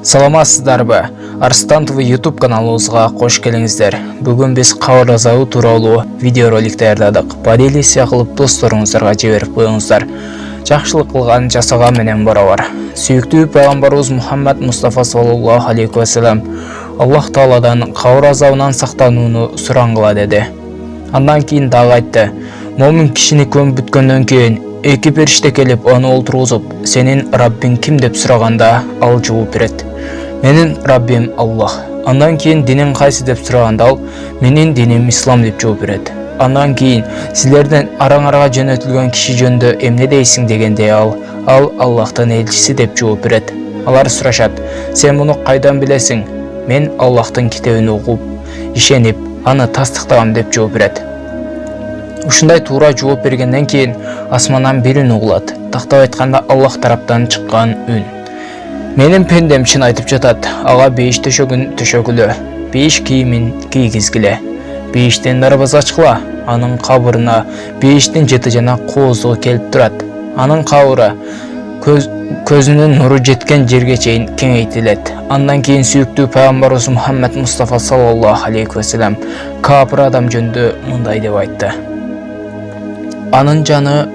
Саламатсыздарбы? Арыстан ТВ YouTube каналыбызга кош келиңиздер. Бүгүн биз кабар азабы тууралуу видеоролик даярдадык. Поделися кылып досторуңуздарга жиберип коюңуздар. Жакшылык кылган жасаган менен барабар. Сүйүктүү пайгамбарыбыз Мухаммад Мустафа саллаллаху алейхи ва саллям Аллах Тааладан кабар азабынан сактанууну сурангыла деди. Андан кийин дагы айтты: "Момин кишини көмүп бүткөндөн кийин эки периште келип аны олтургузуп, сенин Раббиң ким деп сураганда, ал жооп берет: Менин Раббим Аллах. Андан кийин динин кайсы деп сураганда, ал менин диним ислам деп жооп берет. Андан кийин силерден араңарга жөнөтүлгөн киши жөнүндө эмне дейсиң дегенде, ал Аллахтын элчиси деп жооп берет. Алар сурашат: "Сен муну кайдан билесиң?" "Мен Аллахтын китебин окуп, ишенип, аны тастыктагам" деп жооп берет. Ушундай туура жооп бергенден кийин асмандан бир үн угулат. Тактап айтканда, Аллах тараптан чыккан үн: "Менин пендем чын айтып жатат. Ага бейиш төшөгүн төшөгүлө, бейиш кийимин кийгизгиле, бейиштен дарбаз ачкыла. Анын кабырына бейиштин жыты жана кооздугу келип турат. Анын кабыры көзүнүн нуру жеткен жерге чейин кеңейтилет." Андан кийин сүйүктүү пайгамбарыбыз Мухаммад Мустафа саллаллаху алейхи ва саллям капыр адам жөнүндө мындай деп айтты: "Анын жаны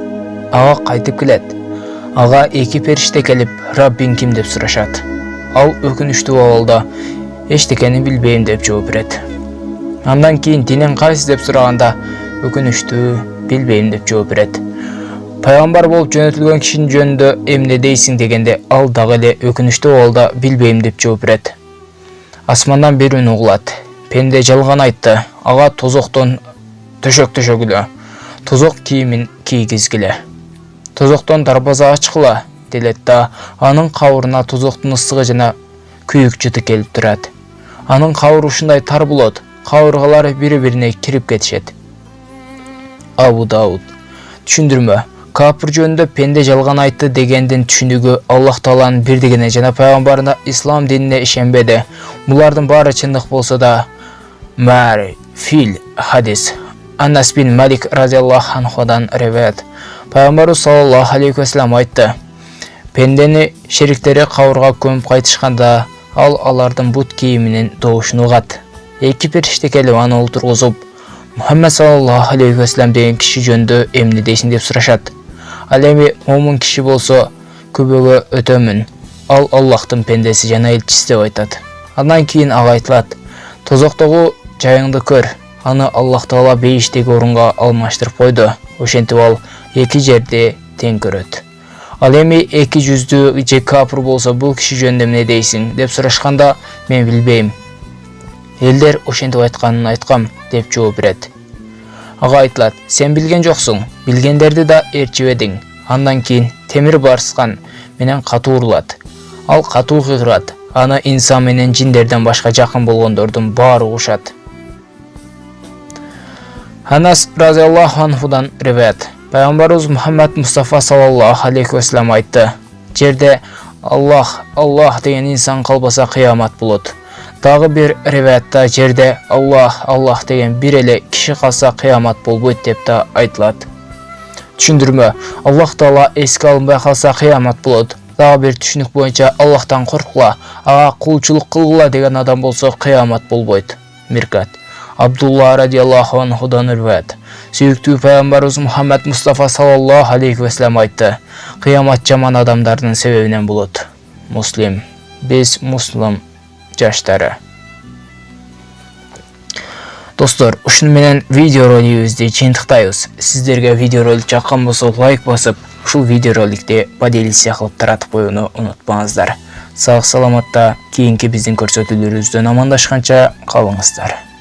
ага кайтып келет. Ага эки периште келип, Раббиң ким деп сурашат. Ал өкүнүчтүү абалда эчтекени билбейм деп жооп берет. Андан кийин динин кайсы деп сураганда, өкүнүчтүү билбейм деп жооп берет. Пайгамбар болуп жөнөтүлгөн кишинин жөнүндө эмне дейсиң дегенде, ал дагы эле өкүнүчтүү абалда билбейм деп жооп берет. Асмандан бир үн угулат: "Пенде жалган айтты. Ага тозоктон төшөк төшөгүлө, тозок кийимин кийгизгиле, тозоктон дарбаза ачкыла" делет да, анын кабырына тозоктун ысыгы жана күйүк жыты келип турат. Анын кабыры ушундай тар болот, кабыргалары бири-бирине кирип кетишет. Абу Дауд. Түшүндүрмө: Капыр жөнүндө пенде жалган айтты дегендин түшүнүгү Аллах Тааланын бирдигине жана пайгамбарына, ислам динине ишенбеди. Булардын баары чындык болсо да, фил хадис Анас бин Малик разияллаху анхудан риваят. Пайгамбарыбыз саллаллаху алейхи ва саллям айтты: "Пендени шериктери кабырга көмүп кайтышканда, ал алардын бут кийиминин добушун угат. Эки периште келип аны олтургузуп, Мухаммад саллаллаху алейхи ва саллям деген киши жөнүндө эмне дейсиң деп сурашат. Ал эми момун киши болсо, күбөгө өтөмүн. Ал Аллахтын пендеси жана элчиси" деп айтат. Андан кийин ага айтылат: "Тозоктогу жайыңды көр. Аны Аллах Таала бейиштеги орунга алмаштырып койду. Ошентип ал эки жерди тең көрөт. Ал эми эки жүздүү же капыр болсо, бул киши жөнүндө эмне дейсиң?" деп сурашканда, "Мен билбейм. Элдер ошентип айтканын айткам" деп жооп берет. Ага айтылат: "Сен билген жоксуң, билгендерди да ээрчибедиң." Андан кийин темир барскан менен катуу урулат. Ал катуу кыйгырат. Аны инсан менен жиндерден башка жакын болгондордун баары угушат. Анас разияллаху анхудан риваят. Пайгамбарыбыз Мухаммад Мустафа саллаллаху алейхи ва саллям айтты: "Жерде Аллах деген инсан калбаса, кыямат болот." Дагы бир риваятта жерде Аллах деген бир эле киши калса, кыямат болбойт деп да айтылат. Түшүндүрмө: Аллах Таала эске алынбай калса, кыямат болот. Дагы бир түшүнүк боюнча, Аллахтан коркула, ага кулчулук кылгыла деген адам болсо, кыямат болбойт. Миркат. Абдулла радияллаху анхудан риваят. Сүйүктүү пайгамбарыбыз Мухаммад Мустафа саллаллаху алейхи ва саллям айтты: "Кыямат жаман адамдардын себебинен болот." Муслим. Биз муслим жаштары. Достор, ушуну менен видеоролигибизди жыйынтыктайбыз. Сиздерге видеоролик жаккан болсо, лайк басып, ушул видеороликти поделися кылып таратып коюуну унутпаңыздар. Сак саламатта кийинки биздин көрсөтүүлөрүбүздөн амандашканча калыңыздар.